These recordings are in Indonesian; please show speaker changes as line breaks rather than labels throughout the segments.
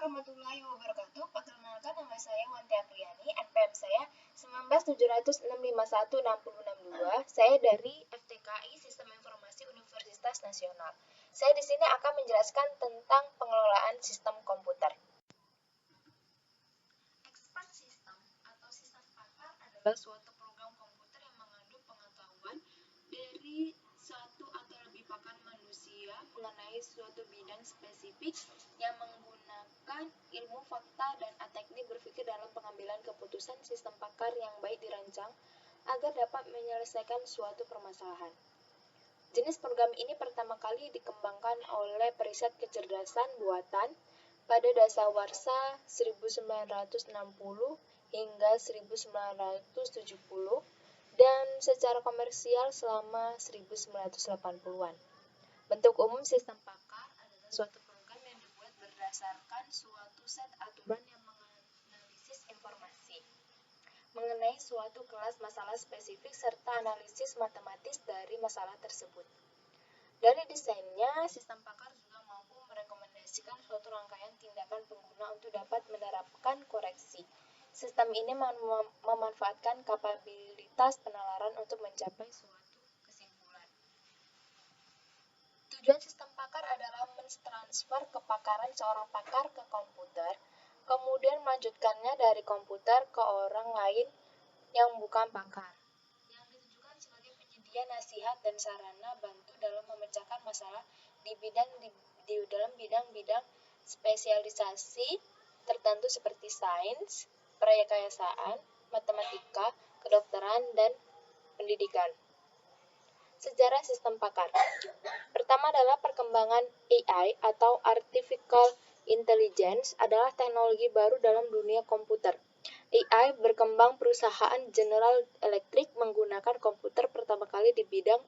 warahmatullahi wabarakatuh. Perkenalkan, nama saya Wanti Apriani, NPM saya 1976516062. Saya dari FTKI Sistem Informasi Universitas Nasional. Saya di sini akan menjelaskan tentang pengelolaan sistem komputer. Expert System atau sistem pakar adalah suatu program komputer yang mengandung pengetahuan dari satu atau lebih pakar manusia mengenai suatu bidang spesifik yang menggunakan ilmu fakta dan teknik berpikir dalam pengambilan keputusan. Sistem pakar yang baik dirancang agar dapat menyelesaikan suatu permasalahan. Jenis program ini pertama kali dikembangkan oleh Periset Kecerdasan Buatan pada dasawarsa 1960 hingga 1970 dan secara komersial selama 1980-an. Bentuk umum sistem pakar adalah suatu program yang dibuat berdasarkan suatu set aturan yang menganalisis informasi mengenai suatu kelas masalah spesifik serta analisis matematis dari masalah tersebut. Dari desainnya, sistem pakar juga mampu merekomendasikan suatu rangkaian tindakan pengguna untuk dapat menerapkan koreksi. Sistem ini memanfaatkan kapabilitas penalaran untuk mencapai suatu kesimpulan. Tujuan sistem pakar adalah mentransfer kepakaran seorang pakar ke komputer, kemudian melanjutkannya dari komputer ke orang lain yang bukan pakar, yang ditujukan sebagai penyedia nasihat dan sarana bantu dalam memecahkan masalah di dalam bidang-bidang spesialisasi tertentu seperti sains, perayaan, matematika, kedokteran, dan pendidikan. Sejarah sistem pakar. Pertama adalah perkembangan AI atau Artificial Intelligence adalah teknologi baru dalam dunia komputer. AI berkembang. Perusahaan General Electric menggunakan komputer pertama kali di bidang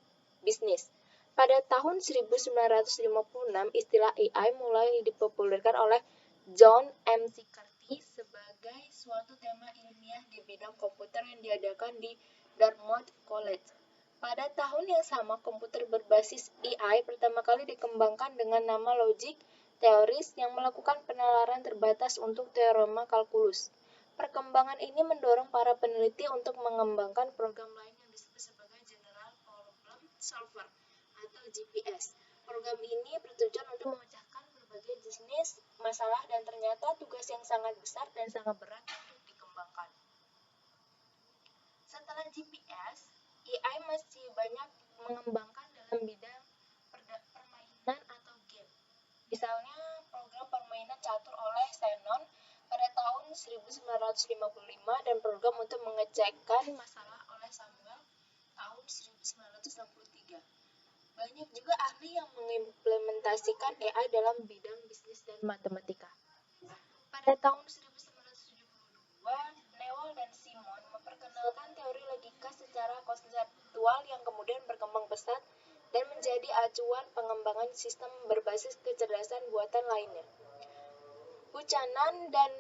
bisnis. Pada tahun 1956, istilah AI mulai dipopulerkan oleh John McCarthy sebagai suatu tema ilmiah di bidang komputer yang diadakan di Dartmouth College. Pada tahun yang sama, komputer berbasis AI pertama kali dikembangkan dengan nama logic theories yang melakukan penalaran terbatas untuk teorema kalkulus. Perkembangan ini mendorong para peneliti untuk mengembangkan program lain yang disebut sebagai General Problem Solver atau GPS. Program ini bertujuan untuk memecahkan berbagai jenis masalah dan ternyata tugas yang sangat besar dan sangat berat untuk dikembangkan. Setelah GPS, AI masih banyak mengembangkan dalam bidang permainan atau game. Misalnya program permainan catur oleh Shannon pada tahun 1955 dan program untuk mengecekkan masalah oleh Samuel tahun 1963. Banyak juga ahli yang mengimplementasikan AI dalam bidang bisnis dan matematika. Pada tahun 1972, Newell dan Simon memperkenalkan teori logika secara konseptual yang kemudian berkembang pesat dan menjadi acuan pengembangan sistem berbasis kecerdasan buatan lainnya. Buchanan dan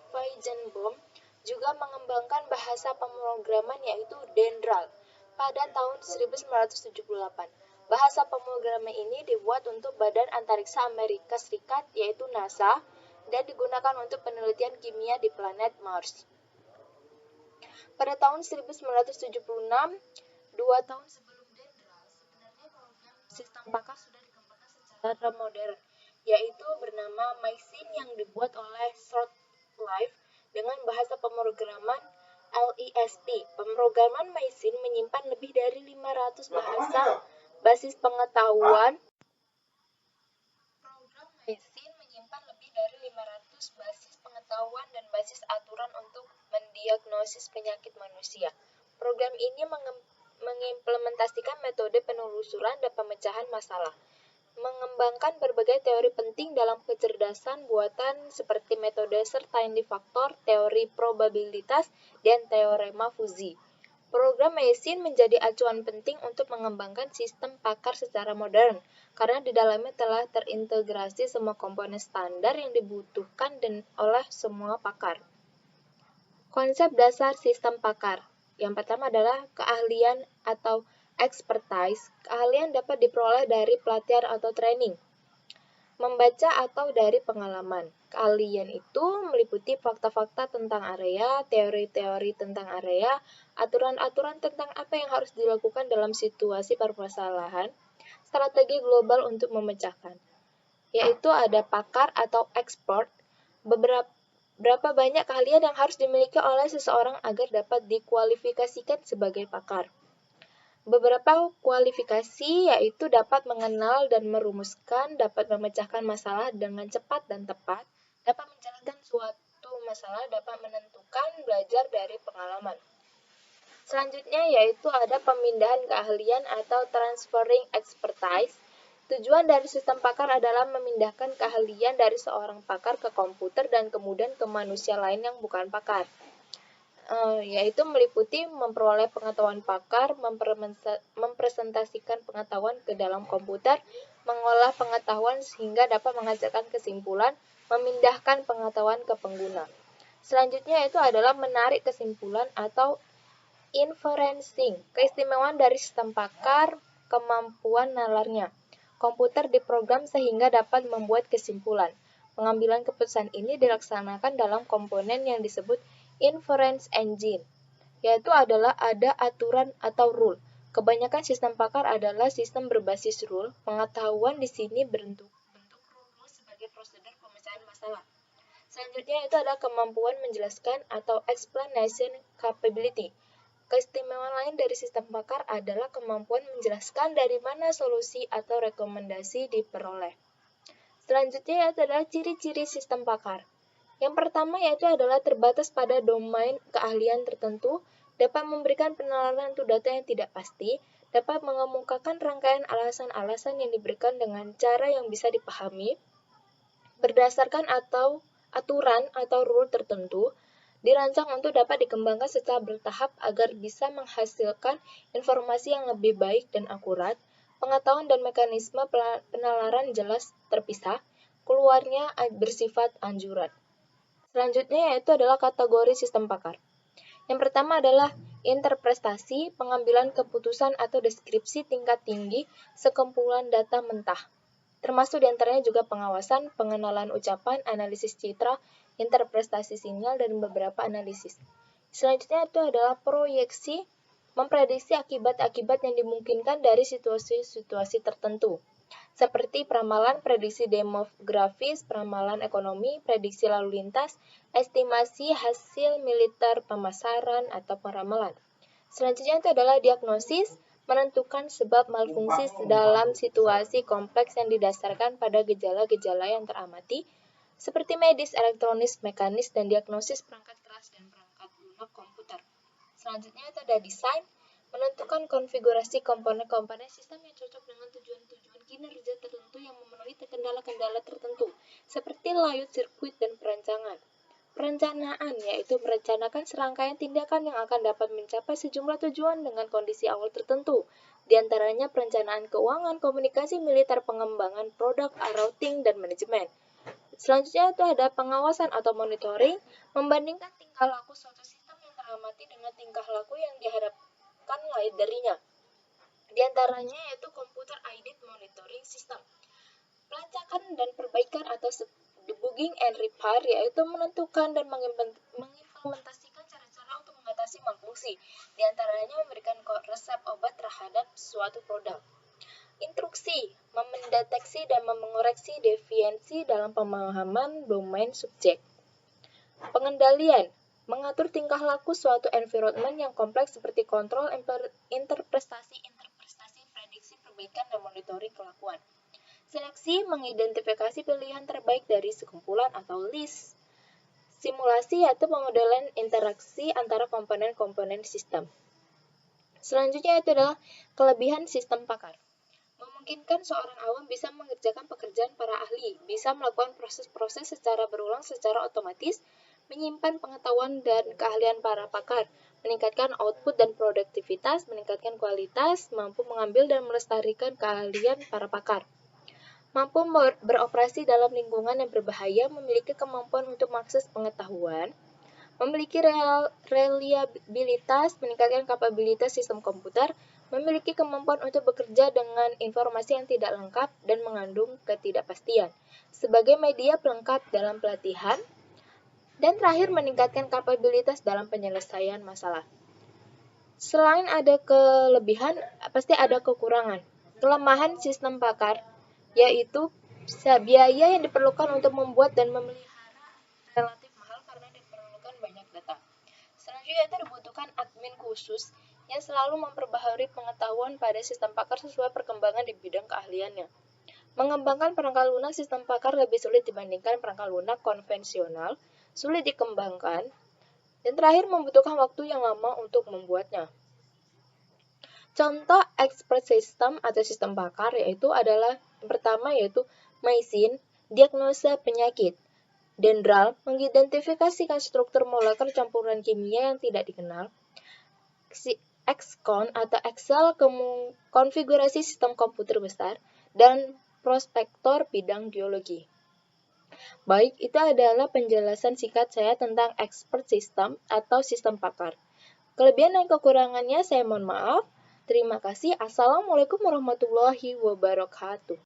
Feigenbaum juga mengembangkan bahasa pemrograman yaitu Dendral pada tahun 1978. Bahasa pemrograman ini dibuat untuk Badan Antariksa Amerika Serikat yaitu NASA dan digunakan untuk penelitian kimia di planet Mars. Pada tahun 1976, 2 tahun sebelum Dendral, sebenarnya program sistem pakar sudah dikembangkan secara modern, yaitu bernama Machine yang dibuat oleh Shortlife dengan bahasa pemrograman LISP. Pemrograman Machine menyimpan lebih dari 500 bahasa basis pengetahuan. Program Machine menyimpan lebih dari 500 basis pengetahuan dan basis aturan untuk mendiagnosis penyakit manusia. Program ini mengimplementasikan metode penelusuran dan pemecahan masalah, mengembangkan berbagai teori penting dalam kecerdasan buatan seperti metode certainty factor, teori probabilitas, dan teorema fuzzy. Program Machine menjadi acuan penting untuk mengembangkan sistem pakar secara modern, karena di dalamnya telah terintegrasi semua komponen standar yang dibutuhkan oleh semua pakar. Konsep dasar sistem pakar. Yang pertama adalah keahlian atau expertise. Keahlian dapat diperoleh dari pelatihan atau training. Membaca atau dari pengalaman. Keahlian itu meliputi fakta-fakta tentang area, teori-teori tentang area, aturan-aturan tentang apa yang harus dilakukan dalam situasi permasalahan, strategi global untuk memecahkan. Yaitu ada pakar atau expert, berapa banyak keahlian yang harus dimiliki oleh seseorang agar dapat dikualifikasikan sebagai pakar. Beberapa kualifikasi yaitu dapat mengenal dan merumuskan, dapat memecahkan masalah dengan cepat dan tepat, dapat menjalankan suatu masalah, dapat menentukan, belajar dari pengalaman. Selanjutnya yaitu ada pemindahan keahlian atau transferring expertise. Tujuan dari sistem pakar adalah memindahkan keahlian dari seorang pakar ke komputer dan kemudian ke manusia lain yang bukan pakar. Yaitu meliputi memperoleh pengetahuan pakar, mempresentasikan pengetahuan ke dalam komputer, mengolah pengetahuan sehingga dapat menghasilkan kesimpulan, memindahkan pengetahuan ke pengguna. Selanjutnya itu adalah menarik kesimpulan atau inferencing. Keistimewaan dari sistem pakar, kemampuan nalarnya. Komputer diprogram sehingga dapat membuat kesimpulan. Pengambilan keputusan ini dilaksanakan dalam komponen yang disebut inference engine, yaitu adalah ada aturan atau rule. Kebanyakan sistem pakar adalah sistem berbasis rule. Pengetahuan di sini berbentuk rule sebagai prosedur pemecahan masalah. Selanjutnya itu adalah kemampuan menjelaskan atau explanation capability. Keistimewaan lain dari sistem pakar adalah kemampuan menjelaskan dari mana solusi atau rekomendasi diperoleh. Selanjutnya itu adalah ciri-ciri sistem pakar. Yang pertama yaitu adalah terbatas pada domain keahlian tertentu, dapat memberikan penalaran untuk data yang tidak pasti, dapat mengemukakan rangkaian alasan-alasan yang diberikan dengan cara yang bisa dipahami, berdasarkan atau aturan atau rule tertentu, dirancang untuk dapat dikembangkan secara bertahap agar bisa menghasilkan informasi yang lebih baik dan akurat, pengetahuan dan mekanisme penalaran jelas terpisah, keluarnya bersifat anjuran. Selanjutnya yaitu adalah kategori sistem pakar. Yang pertama adalah interpretasi, pengambilan keputusan atau deskripsi tingkat tinggi, sekumpulan data mentah. Termasuk diantaranya juga pengawasan, pengenalan ucapan, analisis citra, interpretasi sinyal, dan beberapa analisis. Selanjutnya itu adalah proyeksi, memprediksi akibat-akibat yang dimungkinkan dari situasi-situasi tertentu. Seperti peramalan, prediksi demografis, peramalan ekonomi, prediksi lalu lintas, estimasi hasil militer pemasaran, atau peramalan. Selanjutnya itu adalah diagnosis, menentukan sebab malfungsi dalam situasi kompleks yang didasarkan pada gejala-gejala yang teramati, seperti medis, elektronis, mekanis, dan diagnosis perangkat keras dan perangkat lunak komputer. Selanjutnya itu ada desain, menentukan konfigurasi komponen-komponen sistem yang cocok dengan tujuan-tujuan kinerja tertentu yang memenuhi kendala-kendala tertentu, seperti layout sirkuit dan perancangan. Perencanaan yaitu merencanakan serangkaian tindakan yang akan dapat mencapai sejumlah tujuan dengan kondisi awal tertentu, di antaranya perencanaan keuangan, komunikasi militer, pengembangan produk, routing, dan manajemen. Selanjutnya itu ada pengawasan atau monitoring, membandingkan tingkah laku suatu sistem yang teramati dengan tingkah laku yang diharapkan lain darinya. Di antaranya yaitu computer aided monitoring system. Pelacakan dan perbaikan atau debugging and repair yaitu menentukan dan mengimplementasikan cara-cara untuk mengatasi malfungsi. Di antaranya memberikan resep obat terhadap suatu produk. Instruksi, mendeteksi dan mengoreksi deviasi dalam pemahaman domain subjek. Pengendalian, mengatur tingkah laku suatu environment yang kompleks seperti kontrol, interpretasi, prediksi, perbaikan, dan monitoring kelakuan. Seleksi, mengidentifikasi pilihan terbaik dari sekumpulan atau list. Simulasi yaitu pemodelan interaksi antara komponen-komponen sistem. Selanjutnya itu adalah kelebihan sistem pakar. Memungkinkan seorang awam bisa mengerjakan pekerjaan para ahli, bisa melakukan proses-proses secara berulang secara otomatis, menyimpan pengetahuan dan keahlian para pakar, meningkatkan output dan produktivitas, meningkatkan kualitas, mampu mengambil dan melestarikan keahlian para pakar. Mampu beroperasi dalam lingkungan yang berbahaya, memiliki kemampuan untuk mengakses pengetahuan, memiliki reliabilitas, meningkatkan kapabilitas sistem komputer, memiliki kemampuan untuk bekerja dengan informasi yang tidak lengkap dan mengandung ketidakpastian sebagai media pelengkap dalam pelatihan, dan terakhir meningkatkan kapabilitas dalam penyelesaian masalah. Selain ada kelebihan, pasti ada kekurangan. Kelemahan sistem pakar yaitu biaya yang diperlukan untuk membuat dan memelihara relatif mahal karena diperlukan banyak data. Selanjutnya itu dibutuhkan admin khusus yang selalu memperbaharui pengetahuan pada sistem pakar sesuai perkembangan di bidang keahliannya. Mengembangkan perangkat lunak sistem pakar lebih sulit dibandingkan perangkat lunak konvensional, sulit dikembangkan, dan terakhir membutuhkan waktu yang lama untuk membuatnya. Contoh expert system atau sistem pakar adalah yang pertama yaitu MySyn, diagnosa penyakit. Dendral, mengidentifikasikan struktur molekul campuran kimia yang tidak dikenal. XCON atau Excel, konfigurasi sistem komputer besar. Dan prospektor bidang geologi. Baik, itu adalah penjelasan singkat saya tentang expert system atau sistem pakar. Kelebihan dan kekurangannya saya mohon maaf. Terima kasih. Assalamualaikum warahmatullahi wabarakatuh.